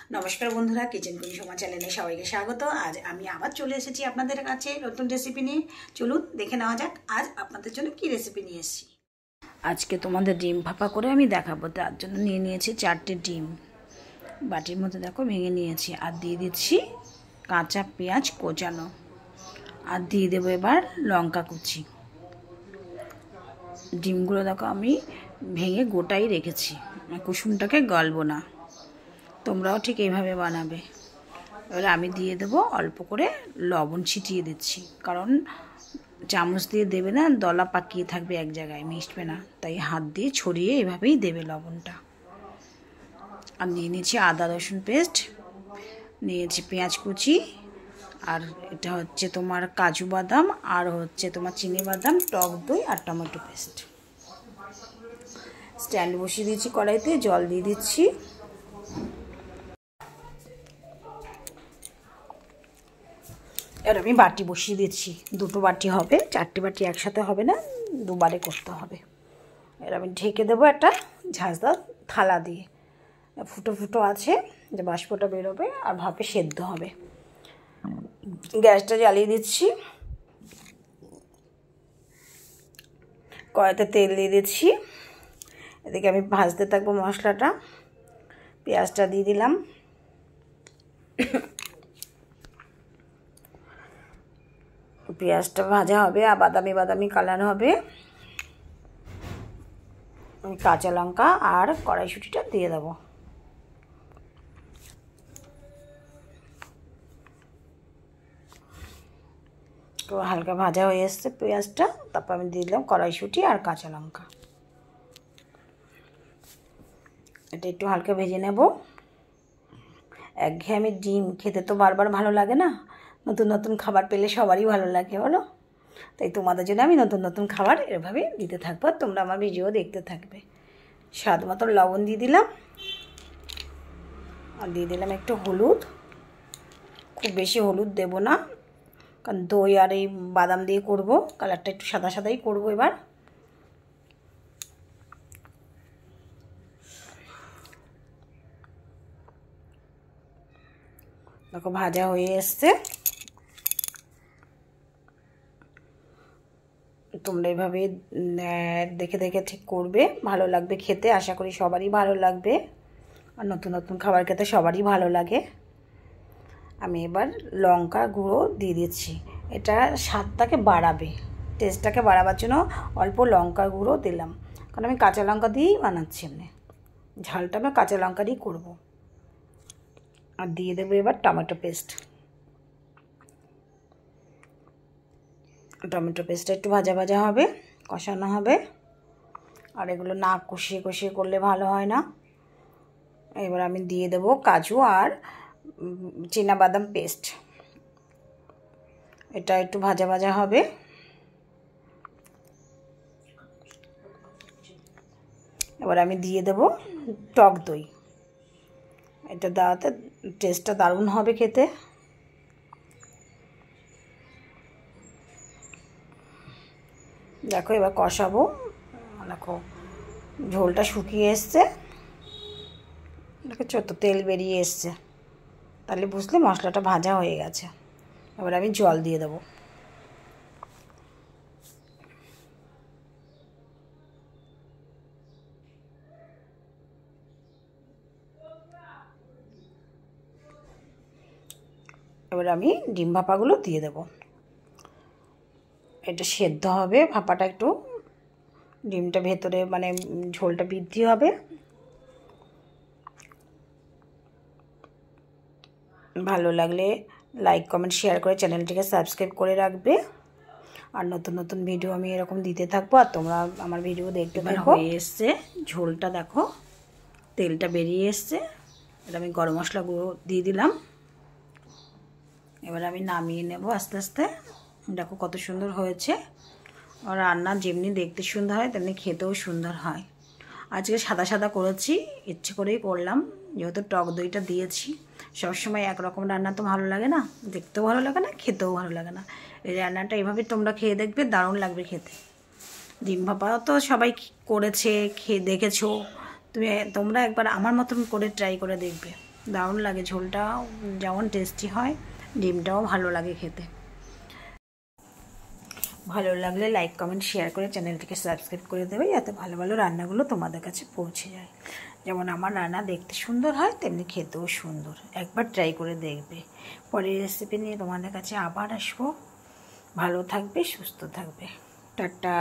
নমস্কার বন্ধুরা, kitchen queen Soma চ্যানেলে সবাইকে স্বাগত। আজ আমি আবার চলে এসেছি আপনাদের কাছে নতুন রেসিপি নিয়ে। চলুন দেখে নেওয়া যাক আজ আপনাদের জন্য কি রেসিপি নিয়ে এসেছি। আজকে তোমাদের ডিম ভাপা করে আমি দেখাবো। তার জন্য নিয়ে নিয়েছি 4টে ডিম, বাটির মধ্যে দেখো ভেঙে নিয়েছি, আর দিয়ে দিচ্ছি কাঁচা পেঁয়াজ কোচানো, আর দিয়ে দেবো এবার লঙ্কা কুচি। ডিমগুলো দেখো আমি ভেঙে গোটাই রেখেছি, কুসুমটাকে গলবো না। তোমরাও ঠিক এইভাবে বানাবে। এবার আমি দিয়ে দেবো অল্প করে লবণ, ছিটিয়ে দিচ্ছি, কারণ চামচ দিয়ে দেবে না, দলা পাকিয়ে থাকবে এক জায়গায়, মিশবে না, তাই হাত দিয়ে ছড়িয়ে এভাবেই দেবে লবণটা। আর নিয়ে নিয়েছি আদা রসুন পেস্ট, নিয়েছি পেঁয়াজ কুচি, আর এটা হচ্ছে তোমার কাজু বাদাম, আর হচ্ছে তোমার চিনি বাদাম, টক দই আর টমেটো পেস্ট। স্ট্যান্ড বসিয়ে দিচ্ছি, কড়াইতে জল দিয়ে দিচ্ছি। এবার আমি বাটি বসিয়ে দিচ্ছি, 2টো বাটি হবে, 4টে বাটি একসাথে হবে না, দুবারে করতে হবে। এবার আমি ঢেকে দেবো একটা ঝাঁঝদার থালা দিয়ে। ফুটো ফুটো আছে, যে বাষ্পটা বেরোবে আর ভাপে সেদ্ধ হবে। গ্যাসটা জ্বালিয়ে দিচ্ছি, কড়াইতে তেল দিয়ে দিচ্ছি। এদিকে আমি ভাজতে থাকবো মশলাটা। পেঁয়াজটা দিয়ে দিলাম, পেঁয়াজটা ভাজা হবে আর বাদামি বাদামি কালার হবে। কাঁচা লঙ্কা আর কড়াইশুঁটিটা দিয়ে দেবো। তো হালকা ভাজা হয়ে এসছে পেঁয়াজটা, তারপর আমি দিয়ে দিলাম কড়াইশুঁটি আর কাঁচা লঙ্কা। এটা একটু হালকা ভেজে নেব। একঘেয়েমি ডিম খেতে তো বারবার ভালো লাগে না, নতুন নতুন খাবার পেলে সবারই ভালো লাগে, বলো? তাই তোমাদের জন্য আমি নতুন নতুন খাবার এভাবে দিতে থাকবো, আর তোমরা আমার ভিডিও দেখতে থাকবে। স্বাদ মতো লবণ দিয়ে দিলাম, আর দিয়ে দিলাম একটু হলুদ। খুব বেশি হলুদ দেব না, কারণ দই আর এই বাদাম দিয়ে করব, কালারটা একটু সাদা সাদাই করব। এবার দেখো ভাজা হয়ে এসছে। তোমরা এইভাবে দেখে দেখে ঠিক করবে, ভালো লাগবে খেতে, আশা করি সবারই ভালো লাগবে। আর নতুন নতুন খাবার খেতে সবারই ভালো লাগে। আমি এবার লঙ্কা গুঁড়ো দিয়ে দিচ্ছি, এটা স্বাদটাকে বাড়াবে, টেস্টটাকে বাড়াবার জন্য অল্প লঙ্কা গুঁড়ো দিলাম, কারণ আমি কাঁচা লঙ্কা দিয়েই বানাচ্ছি, এমনি ঝালটা আমি কাঁচা লঙ্কা দিয়েই করবো। আর দিয়ে দেবো এবার টমেটো পেস্ট। টমেটো পেস্টটা একটু ভাজা ভাজা হবে, কষানো হবে, আর এগুলো না কষিয়ে কষিয়ে করলে ভালো হয় না। এবার আমি দিয়ে দেবো কাজু আর চিনা বাদাম পেস্ট, এটা একটু ভাজা ভাজা হবে। এবার আমি দিয়ে দেবো টক দই, এটা দেওয়াতে টেস্টটা দারুণ হবে খেতে। দেখো এবার কষাবো, দেখো ঝোলটা শুকিয়ে এসছে, দেখো ছোট্ট তেল বেরিয়ে এসছে, তাহলে বুঝলে মশলাটা ভাজা হয়ে গেছে। এবার আমি জল দিয়ে দেবো। এবার আমি ডিম ভাপাগুলো দিয়ে দেবো, এটা সেদ্ধ হবে, ভাপাটা একটু ডিমটা ভেতরে মানে ঝোলটা বৃদ্ধি হবে। ভালো লাগলে লাইক কমেন্ট শেয়ার করে চ্যানেলটিকে সাবস্ক্রাইব করে রাখবে। আর নতুন নতুন ভিডিও আমি এরকম দিতে থাকবো, আর তোমরা আমার ভিডিও দেখতে থাকো। হয়ে এসছে ঝোলটা, দেখো তেলটা বেরিয়ে এসছে। এটা আমি গরম মশলা গুঁড়ো দিয়ে দিলাম। এবার আমি নামিয়ে নেব আস্তে আস্তে। দেখো কত সুন্দর হয়েছে। আর রান্না যেমনি দেখতে সুন্দর হয়, তেমনি খেতেও সুন্দর হয়। আজকে সাদা সাদা করেছি, ইচ্ছে করেই করলাম, যেহেতু টক দইটা দিয়েছি। সবসময় একরকম রান্না তো ভালো লাগে না, দেখতেও ভালো লাগে না, খেতেও ভালো লাগে না। এই রান্নাটা এইভাবে তোমরা খেয়ে দেখবে, দারুণ লাগবে খেতে। ডিম ভাপা তো সবাই করেছে, খেয়ে দেখেছো, তোমরা একবার আমার মতন করে ট্রাই করে দেখবে। দারুণ লাগে, ঝোলটা যেমন টেস্টি হয় ডিমটাও ভালো লাগে খেতে। ভালো লাগলে লাইক কমেন্ট শেয়ার করে চ্যানেলটিকে সাবস্ক্রাইব করে দেবে, যাতে ভালো ভালো রান্নাগুলো তোমাদের কাছে পৌঁছে যায়। যেমন আমার রান্না দেখতে সুন্দর হয় তেমনি খেতেও সুন্দর। একবার ট্রাই করে দেখবে। পরের রেসিপি নিয়ে তোমাদের কাছে আবার আসবো। ভালো থাকবে, সুস্থ থাকবে। টাটা।